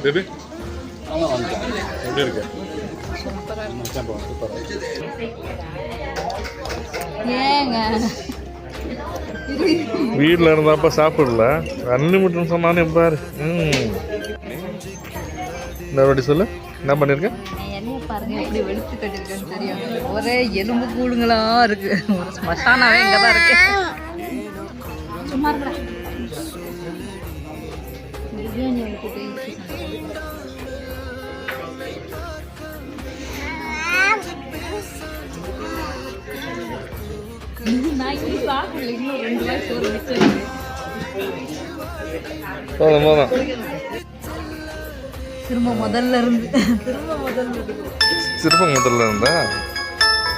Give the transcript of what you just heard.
Baby எப்படி இருக்கு? வீட்டில் இருந்தாப்ப சாப்பிடல, அன்லிமிட்னு சொன்னானே பாரு. இந்த வாட்டி சொல்லு, என்ன பண்ணிருக்கேன்? பாருங்க எப்படி வெளுத்து கட்டிருக்கேன்னு தெரியும். ஒரே எலும்பு கூடுங்களா இருக்கு. ஒரு ஸ்மசானாவே இங்கதான் இருக்கு. சும்மா இருக்கா பிரியாணி வைக்கிட்டு நான் இப்படி சாப்பிடல. இன்னும் 2 வாய் சோறு வச்சிருக்கேன். திரும்ப முதல்ல இருந்து திரும்ப முதல்ல இருந்தா